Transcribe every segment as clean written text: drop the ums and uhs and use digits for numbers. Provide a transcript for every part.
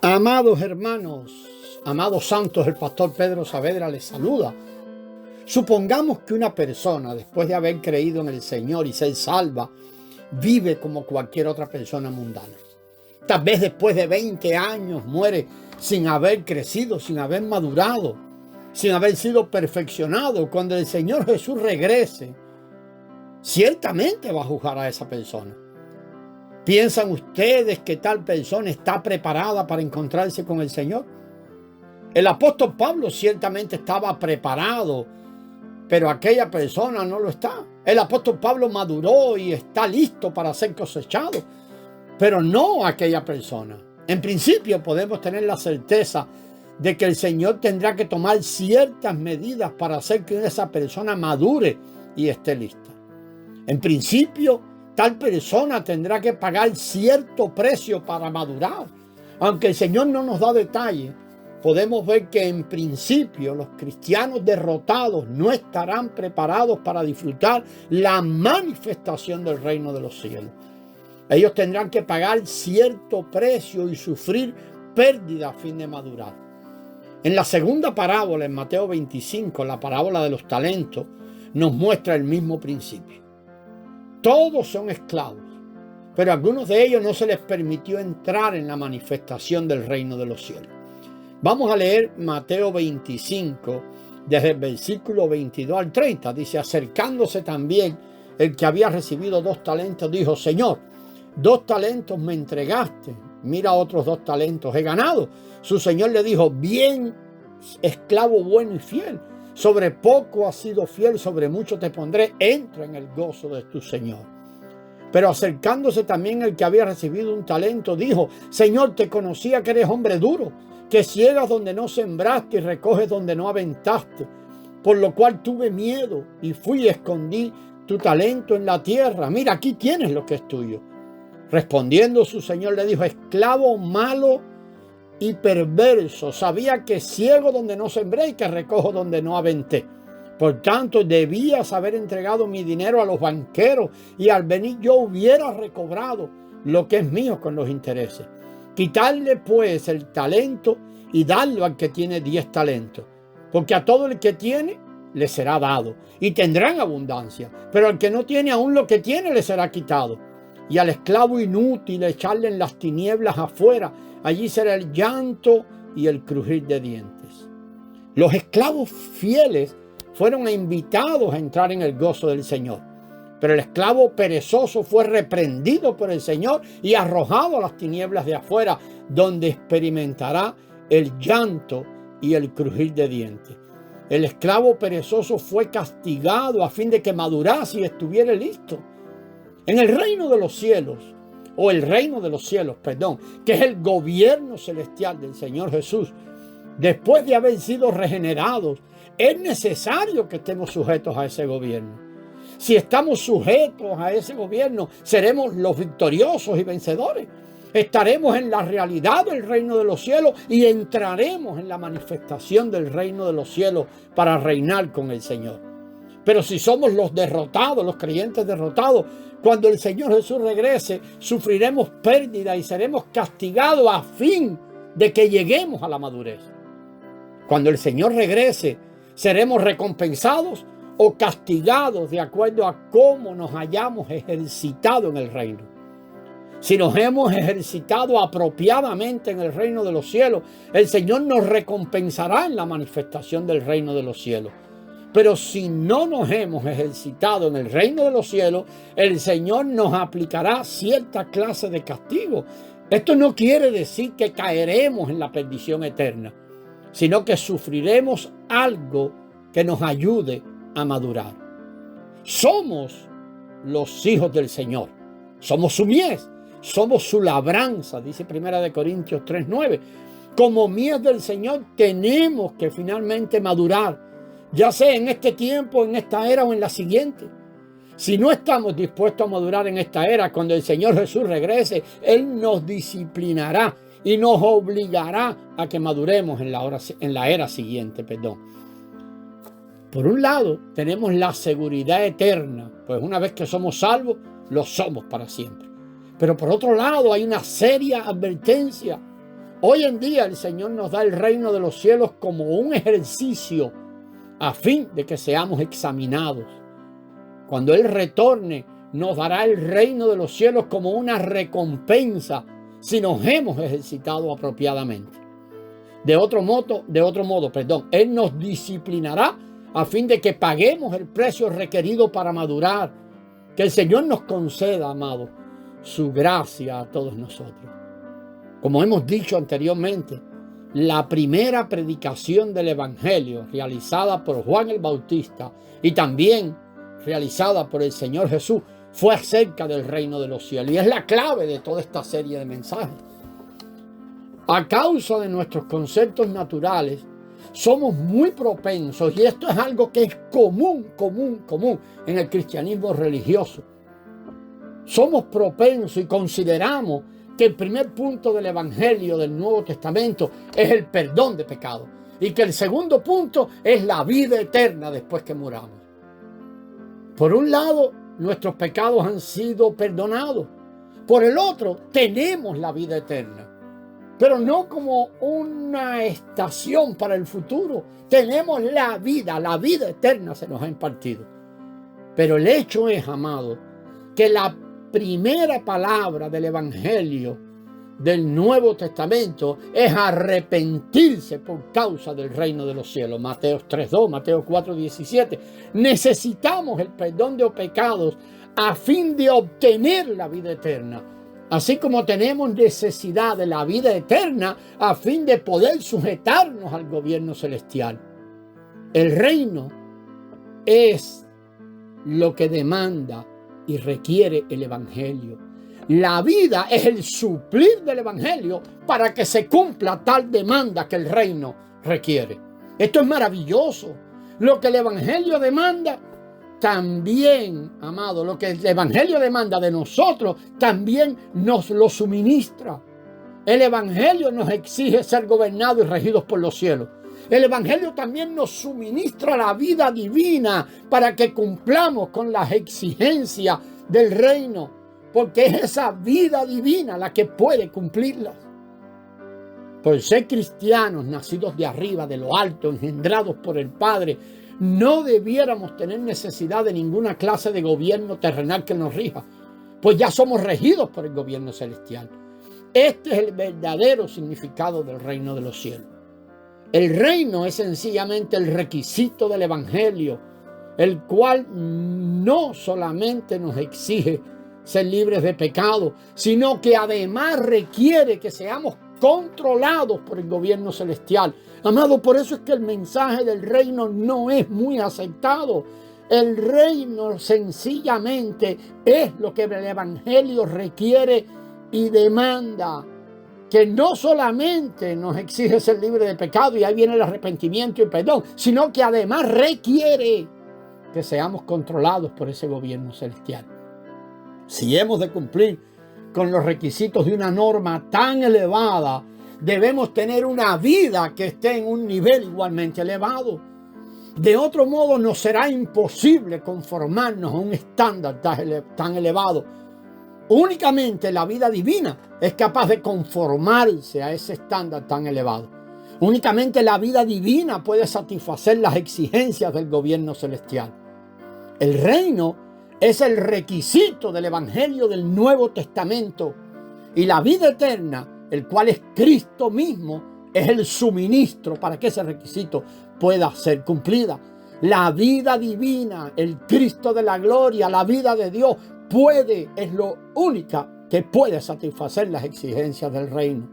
Amados hermanos, amados santos, el pastor Pedro Saavedra les saluda. Supongamos que una persona, después de haber creído en el Señor y ser salva, vive como cualquier otra persona mundana. Tal vez después de 20 años muere sin haber crecido, sin haber madurado, sin haber sido perfeccionado. Cuando el Señor Jesús regrese, ciertamente va a juzgar a esa persona. ¿Piensan ustedes que tal persona está preparada para encontrarse con el Señor? El apóstol Pablo ciertamente estaba preparado, pero aquella persona no lo está. El apóstol Pablo maduró y está listo para ser cosechado, pero no aquella persona. En principio podemos tener la certeza de que el Señor tendrá que tomar ciertas medidas para hacer que esa persona madure y esté lista. En principio, tal persona tendrá que pagar cierto precio para madurar. Aunque el Señor no nos da detalles, podemos ver que en principio los cristianos derrotados no estarán preparados para disfrutar la manifestación del reino de los cielos. Ellos tendrán que pagar cierto precio y sufrir pérdida a fin de madurar. En la segunda parábola, en Mateo 25, la parábola de los talentos, nos muestra el mismo principio. Todos son esclavos, pero a algunos de ellos no se les permitió entrar en la manifestación del reino de los cielos. Vamos a leer Mateo 25, desde el versículo 22 al 30. Dice: acercándose también el que había recibido 2 talentos, dijo: Señor, 2 talentos me entregaste, mira, otros 2 talentos he ganado. Su señor le dijo: bien, esclavo bueno y fiel. Sobre poco has sido fiel, sobre mucho te pondré, entra en el gozo de tu Señor. Pero acercándose también el que había recibido 1 talento, dijo: Señor, te conocía que eres hombre duro, que ciegas donde no sembraste y recoges donde no aventaste. Por lo cual tuve miedo y fui y escondí tu talento en la tierra. Mira, aquí tienes lo que es tuyo. Respondiendo su señor le dijo: esclavo malo y perverso, sabía que ciego donde no sembré y que recojo donde no aventé. Por tanto, debías haber entregado mi dinero a los banqueros y al venir yo hubiera recobrado lo que es mío con los intereses. Quitarle pues el talento y darlo al que tiene 10 talentos, porque a todo el que tiene le será dado y tendrán abundancia, pero al que no tiene aún lo que tiene le será quitado. Y al esclavo inútil echarle en las tinieblas afuera, allí será el llanto y el crujir de dientes. Los esclavos fieles fueron invitados a entrar en el gozo del Señor, pero el esclavo perezoso fue reprendido por el Señor y arrojado a las tinieblas de afuera, donde experimentará el llanto y el crujir de dientes. El esclavo perezoso fue castigado a fin de que madurase y estuviera listo. En el reino de los cielos, o el reino de los cielos, que es el gobierno celestial del Señor Jesús, después de haber sido regenerados, es necesario que estemos sujetos a ese gobierno. Si estamos sujetos a ese gobierno, seremos los victoriosos y vencedores. Estaremos en la realidad del reino de los cielos y entraremos en la manifestación del reino de los cielos para reinar con el Señor. Pero si somos los derrotados, los creyentes derrotados, cuando el Señor Jesús regrese, sufriremos pérdida y seremos castigados a fin de que lleguemos a la madurez. Cuando el Señor regrese, seremos recompensados o castigados de acuerdo a cómo nos hayamos ejercitado en el reino. Si nos hemos ejercitado apropiadamente en el reino de los cielos, el Señor nos recompensará en la manifestación del reino de los cielos. Pero si no nos hemos ejercitado en el reino de los cielos, el Señor nos aplicará cierta clase de castigo. Esto no quiere decir que caeremos en la perdición eterna, sino que sufriremos algo que nos ayude a madurar. Somos los hijos del Señor, somos su mies, somos su labranza, dice 1 Corintios 3:9. Como mies del Señor tenemos que finalmente madurar, ya sea en este tiempo, en esta era o en la siguiente. Si no estamos dispuestos a madurar en esta era, cuando el Señor Jesús regrese, Él nos disciplinará y nos obligará a que maduremos en la era siguiente. Por un lado, tenemos la seguridad eterna, pues una vez que somos salvos, lo somos para siempre. Pero por otro lado, hay una seria advertencia. Hoy en día el Señor nos da el reino de los cielos como un ejercicio a fin de que seamos examinados. Cuando Él retorne, nos dará el reino de los cielos como una recompensa si nos hemos ejercitado apropiadamente. De otro modo, Él nos disciplinará a fin de que paguemos el precio requerido para madurar. Que el Señor nos conceda, amado, su gracia a todos nosotros. Como hemos dicho anteriormente, la primera predicación del Evangelio realizada por Juan el Bautista y también realizada por el Señor Jesús fue acerca del reino de los cielos. Y es la clave de toda esta serie de mensajes. A causa de nuestros conceptos naturales, somos muy propensos, y esto es algo que es común en el cristianismo religioso. Somos propensos y consideramos que el primer punto del Evangelio del Nuevo Testamento es el perdón de pecados y que el segundo punto es la vida eterna después que muramos. Por un lado, nuestros pecados han sido perdonados. Por el otro, tenemos la vida eterna. Pero no como una estación para el futuro. Tenemos la vida eterna se nos ha impartido. Pero el hecho es, amado, que la primera palabra del Evangelio del Nuevo Testamento es arrepentirse por causa del reino de los cielos. Mateo 3:2, Mateo 4:17. Necesitamos el perdón de los pecados a fin de obtener la vida eterna. Así como tenemos necesidad de la vida eterna a fin de poder sujetarnos al gobierno celestial. El reino es lo que demanda y requiere el Evangelio. La vida es el suplir del Evangelio para que se cumpla tal demanda que el reino requiere. Esto es maravilloso. Lo que el Evangelio demanda, también, amado, lo que el Evangelio demanda de nosotros, también nos lo suministra. El Evangelio nos exige ser gobernados y regidos por los cielos. El Evangelio también nos suministra la vida divina para que cumplamos con las exigencias del reino, porque es esa vida divina la que puede cumplirlas. Por ser cristianos, nacidos de arriba, de lo alto, engendrados por el Padre, no debiéramos tener necesidad de ninguna clase de gobierno terrenal que nos rija, pues ya somos regidos por el gobierno celestial. Este es el verdadero significado del reino de los cielos. El reino es sencillamente el requisito del Evangelio, el cual no solamente nos exige ser libres de pecado, sino que además requiere que seamos controlados por el gobierno celestial. Amado, por eso es que el mensaje del reino no es muy aceptado. El reino sencillamente es lo que el Evangelio requiere y demanda, que no solamente nos exige ser libres de pecado y ahí viene el arrepentimiento y el perdón, sino que además requiere que seamos controlados por ese gobierno celestial. Si hemos de cumplir con los requisitos de una norma tan elevada, debemos tener una vida que esté en un nivel igualmente elevado. De otro modo, nos será imposible conformarnos a un estándar tan elevado. Únicamente la vida divina es capaz de conformarse a ese estándar tan elevado. Únicamente la vida divina puede satisfacer las exigencias del gobierno celestial. El reino es el requisito del Evangelio del Nuevo Testamento, y la vida eterna, el cual es Cristo mismo, es el suministro para que ese requisito pueda ser cumplida. La vida divina, el Cristo de la gloria, la vida de Dios es lo única que puede satisfacer las exigencias del reino.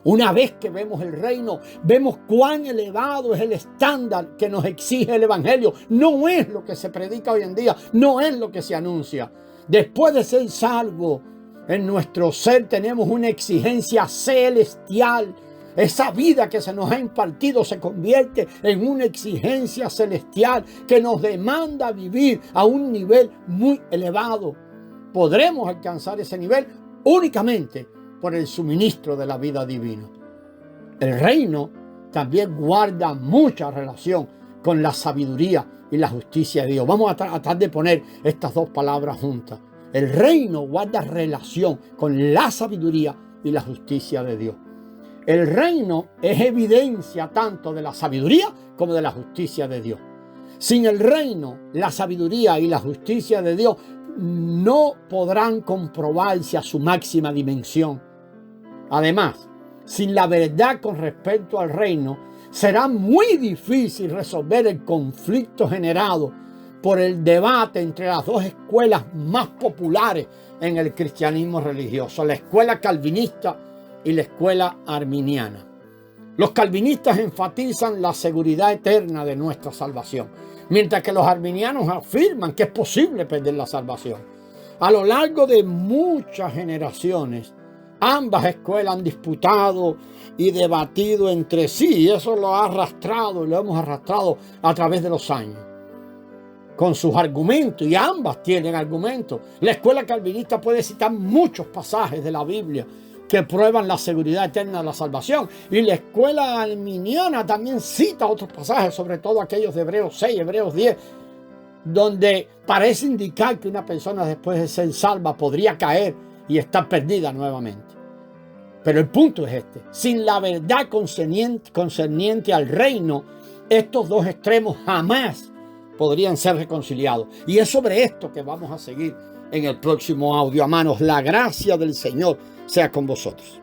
Una vez que vemos el reino, vemos cuán elevado es el estándar que nos exige el Evangelio. No es lo que se predica hoy en día, no es lo que se anuncia. Después de ser salvos, en nuestro ser tenemos una exigencia celestial. Esa vida que se nos ha impartido se convierte en una exigencia celestial que nos demanda vivir a un nivel muy elevado. Podremos alcanzar ese nivel únicamente por el suministro de la vida divina. El reino también guarda mucha relación con la sabiduría y la justicia de Dios. Vamos a tratar de poner estas dos palabras juntas. El reino guarda relación con la sabiduría y la justicia de Dios. El reino es evidencia tanto de la sabiduría como de la justicia de Dios. Sin el reino, la sabiduría y la justicia de Dios no podrán comprobarse a su máxima dimensión. Además, sin la verdad con respecto al reino, será muy difícil resolver el conflicto generado por el debate entre las dos escuelas más populares en el cristianismo religioso, la escuela calvinista y la escuela arminiana. Los calvinistas enfatizan la seguridad eterna de nuestra salvación, mientras que los arminianos afirman que es posible perder la salvación. A lo largo de muchas generaciones, ambas escuelas han disputado y debatido entre sí, y eso lo ha arrastrado y lo hemos arrastrado a través de los años, con sus argumentos, y ambas tienen argumentos. La escuela calvinista puede citar muchos pasajes de la Biblia que prueban la seguridad eterna de la salvación, y la escuela arminiana también cita otros pasajes, sobre todo aquellos de Hebreos 6, Hebreos 10, donde parece indicar que una persona después de ser salva podría caer y estar perdida nuevamente. Pero el punto es este: sin la verdad concerniente al reino, estos dos extremos jamás podrían ser reconciliados. Y es sobre esto que vamos a seguir en el próximo audio. Hermanos, la gracia del Señor sea con vosotros.